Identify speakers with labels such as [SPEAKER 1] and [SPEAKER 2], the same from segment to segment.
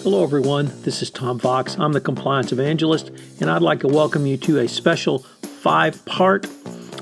[SPEAKER 1] Hello everyone, this is Tom Fox. I'm the Compliance Evangelist, and I'd like to welcome you to a special 5-part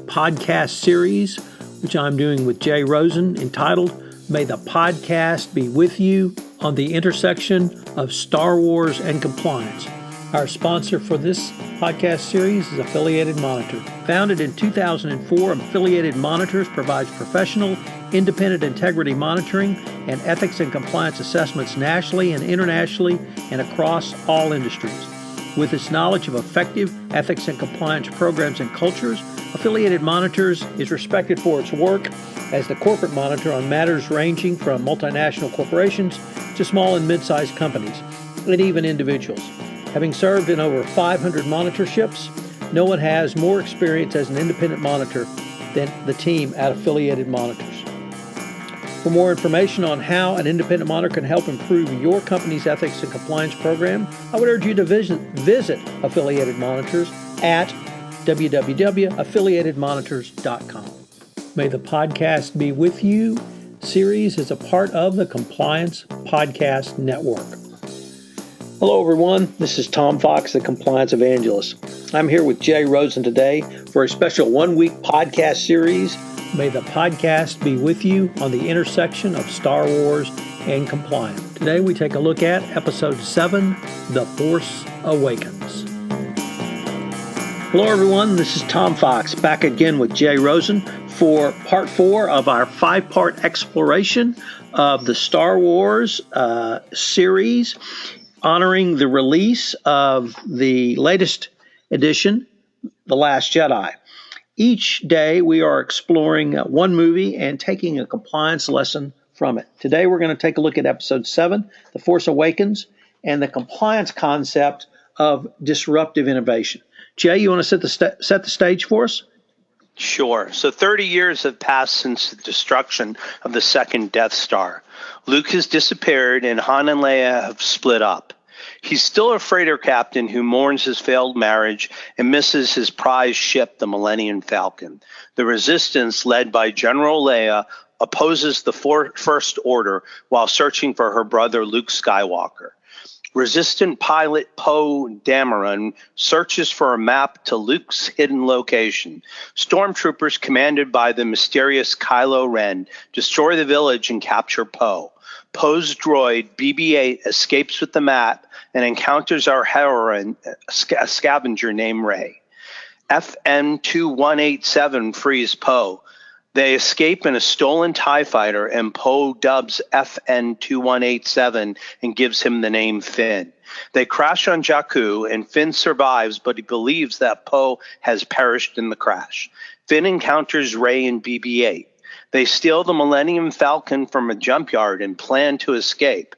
[SPEAKER 1] podcast series, which I'm doing with Jay Rosen, entitled, May the Podcast Be With You, on the intersection of Star Wars and compliance. Our sponsor for this podcast series is Affiliated Monitor. Founded in 2004, Affiliated Monitors provides professional, independent integrity monitoring and ethics and compliance assessments nationally and internationally and across all industries. With its knowledge of effective ethics and compliance programs and cultures, Affiliated Monitors is respected for its work as the corporate monitor on matters ranging from multinational corporations to small and mid-sized companies, and even individuals. Having served in over 500 monitorships, no one has more experience as an independent monitor than the team at Affiliated Monitors. For more information on how an independent monitor can help improve your company's ethics and compliance program, I would urge you to visit Affiliated Monitors at www.affiliatedmonitors.com. May the Podcast Be With You series is a part of the Compliance Podcast Network. Hello everyone, this is Tom Fox, the Compliance Evangelist. I'm here with Jay Rosen today for a special 1-week podcast series, May the Podcast Be With You, on the intersection of Star Wars and compliance. Today we take a look at Episode 7, The Force Awakens. Hello everyone, this is Tom Fox, back again with Jay Rosen for Part 4 of our 5-part exploration of the Star Wars series, honoring the release of the latest edition, The Last Jedi. Each day we are exploring one movie and taking a compliance lesson from it. Today we're going to take a look at Episode 7, The Force Awakens, and the compliance concept of disruptive innovation. Jay, you want to set the stage for us?
[SPEAKER 2] Sure. So 30 years have passed since the destruction of the second Death Star. Luke has disappeared and Han and Leia have split up. He's still a freighter captain who mourns his failed marriage and misses his prized ship, the Millennium Falcon. The Resistance, led by General Leia, opposes the First Order while searching for her brother Luke Skywalker. Resistant pilot Poe Dameron searches for a map to Luke's hidden location. Stormtroopers commanded by the mysterious Kylo Ren destroy the village and capture Poe. Poe's droid BB-8 escapes with the map and encounters our heroine, a scavenger named Rey. FN-2187 frees Poe. They escape in a stolen TIE fighter, and Poe dubs FN-2187 and gives him the name Finn. They crash on Jakku, and Finn survives, but he believes that Poe has perished in the crash. Finn encounters Rey and BB-8. They steal the Millennium Falcon from a junkyard and plan to escape.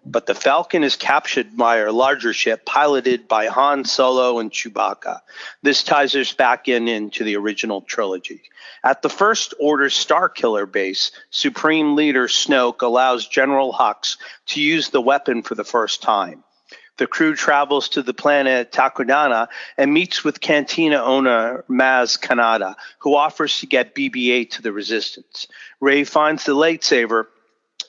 [SPEAKER 2] But the Falcon is captured by a larger ship piloted by Han Solo and Chewbacca. This ties us back into the original trilogy. At the First Order Starkiller base, Supreme Leader Snoke allows General Hux to use the weapon for the first time. The crew travels to the planet Takodana and meets with Cantina owner Maz Kanata, who offers to get BB-8 to the Resistance. Rey finds the lightsaber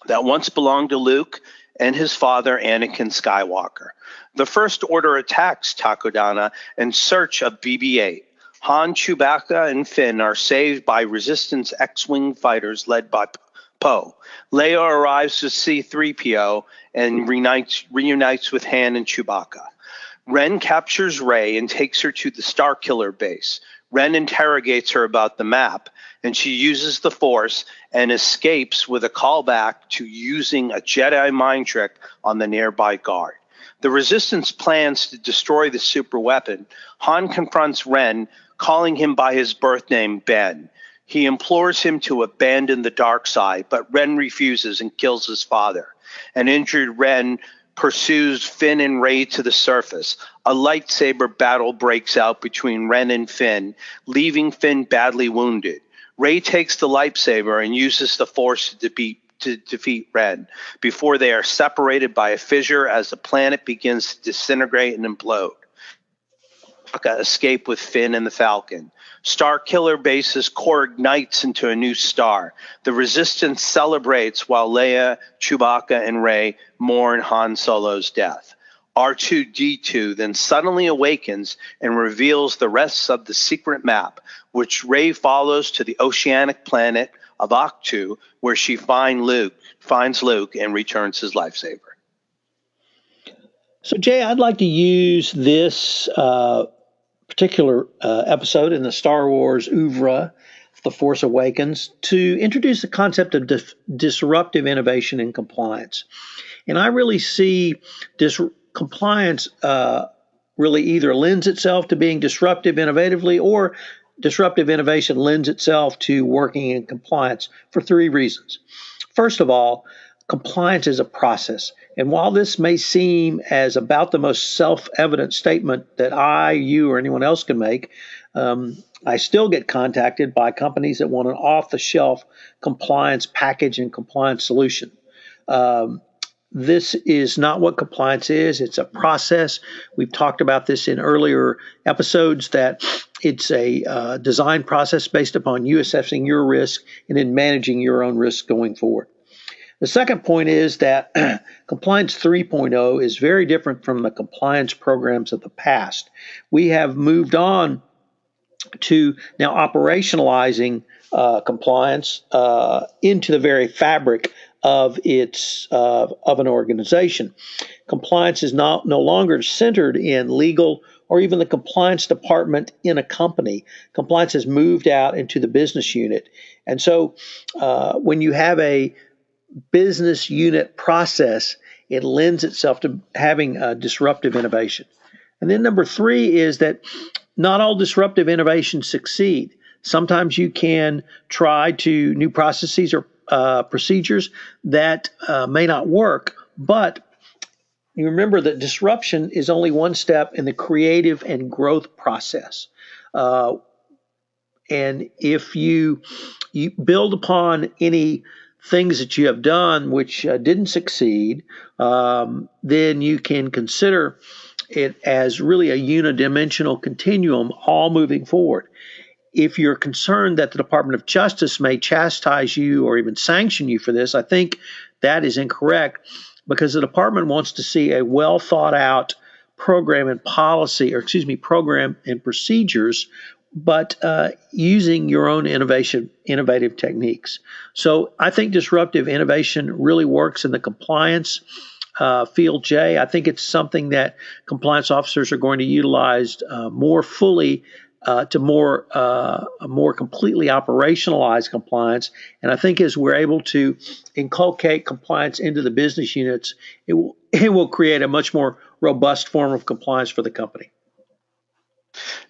[SPEAKER 2] that once belonged to Luke and his father, Anakin Skywalker. The First Order attacks Takodana in search of BB-8. Han, Chewbacca, and Finn are saved by Resistance X-Wing fighters led by Poe. Leia arrives with C-3PO and reunites with Han and Chewbacca. Ren captures Rey and takes her to the Starkiller base. Ren interrogates her about the map, and she uses the Force and escapes with a callback to using a Jedi mind trick on the nearby guard. The Resistance plans to destroy the superweapon. Han confronts Ren, calling him by his birth name, Ben. He implores him to abandon the dark side, but Ren refuses and kills his father. An injured Ren pursues Finn and Rey to the surface. A lightsaber battle breaks out between Ren and Finn, leaving Finn badly wounded. Rey takes the lightsaber and uses the Force to defeat Ren before they are separated by a fissure as the planet begins to disintegrate and implode. Escape with Finn and the Falcon. Star Killer Base's core ignites into a new star. The Resistance celebrates while Leia, Chewbacca, and Rey mourn Han Solo's death. R2-D2 then suddenly awakens and reveals the rest of the secret map, which Rey follows to the oceanic planet of Octu, where she finds Luke and returns his lifesaver.
[SPEAKER 1] So, Jay, I'd like to use this particular episode in the Star Wars oeuvre, The Force Awakens, to introduce the concept of disruptive innovation and compliance. And I really see compliance really either lends itself to being disruptive innovatively, or disruptive innovation lends itself to working in compliance for three reasons. First of all, compliance is a process. And while this may seem as about the most self-evident statement that I, you, or anyone else can make, I still get contacted by companies that want an off-the-shelf compliance package and compliance solution. This is not what compliance is. It's a process. We've talked about this in earlier episodes, that it's a design process based upon you assessing your risk and then managing your own risk going forward. The second point is that Compliance 3.0 is very different from the compliance programs of the past. We have moved on to now operationalizing compliance into the very fabric of an organization. Compliance is no longer centered in legal or even the compliance department in a company. Compliance has moved out into the business unit. And so when you have a business unit process, it lends itself to having disruptive innovation. And then number three is that not all disruptive innovations succeed. Sometimes you can try to new processes or procedures that may not work, but you remember that disruption is only one step in the creative and growth process. And if you build upon any things that you have done which didn't succeed, then you can consider it as really a unidimensional continuum all moving forward. If you're concerned that the Department of Justice may chastise you or even sanction you for this, I think that is incorrect, because the department wants to see a well thought out program and procedures, but using your own innovative techniques. So I think disruptive innovation really works in the compliance field, Jay. I think it's something that compliance officers are going to utilize more fully to more completely operationalize compliance. And I think as we're able to inculcate compliance into the business units, it will create a much more robust form of compliance for the company.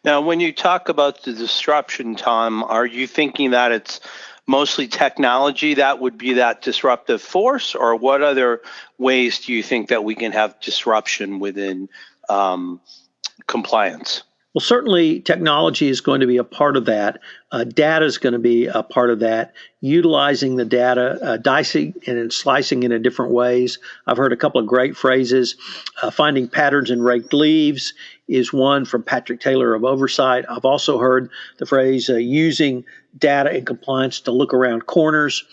[SPEAKER 2] Now, when you talk about the disruption, Tom, are you thinking that it's mostly technology that would be that disruptive force, or what other ways do you think that we can have disruption within compliance?
[SPEAKER 1] Well, certainly technology is going to be a part of that. Data is going to be a part of that. Utilizing the data, dicing and slicing it in different ways. I've heard a couple of great phrases. Finding patterns in raked leaves is one from Patrick Taylor of Oversight. I've also heard the phrase using data and compliance to look around corners.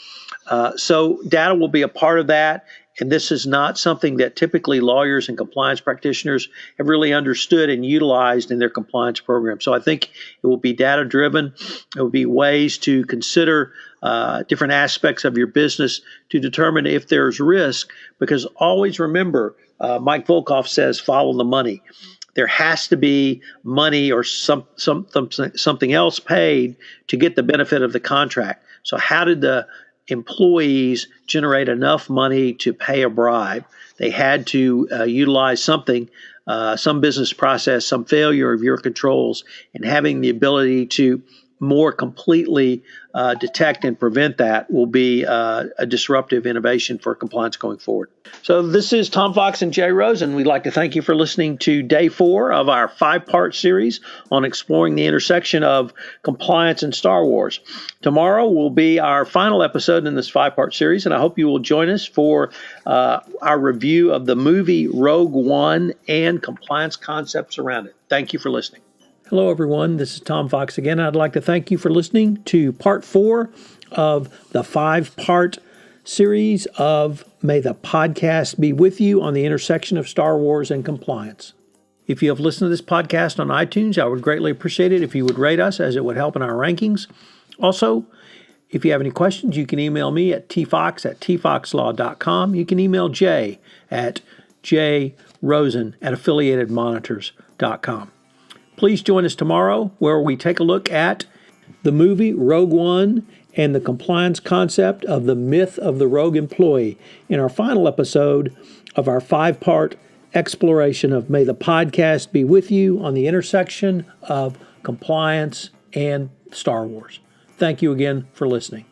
[SPEAKER 1] So data will be a part of that. And this is not something that typically lawyers and compliance practitioners have really understood and utilized in their compliance program. So I think it will be data driven. It will be ways to consider different aspects of your business to determine if there's risk, because always remember, Mike Volkov says, follow the money. There has to be money or something else paid to get the benefit of the contract. So how did the employees generate enough money to pay a bribe? They had to utilize something, some business process, some failure of your controls, and having the ability to more completely detect and prevent that will be a disruptive innovation for compliance going forward. So this is Tom Fox and Jay Rosen. We'd like to thank you for listening to day 4 of our 5-part series on exploring the intersection of compliance and Star Wars. Tomorrow will be our final episode in this 5-part series, and I hope you will join us for our review of the movie Rogue One and compliance concepts around it. Thank you for listening. Hello, everyone. This is Tom Fox again. I'd like to thank you for listening to part 4 of the 5-part series of May the Podcast Be With You on the intersection of Star Wars and compliance. If you have listened to this podcast on iTunes, I would greatly appreciate it if you would rate us, as it would help in our rankings. Also, if you have any questions, you can email me at tfox@tfoxlaw.com. You can email Jay at jrosen@affiliatedmonitors.com. Please join us tomorrow where we take a look at the movie Rogue One and the compliance concept of the myth of the rogue employee in our final episode of our 5-part exploration of May the Podcast Be With You on the intersection of compliance and Star Wars. Thank you again for listening.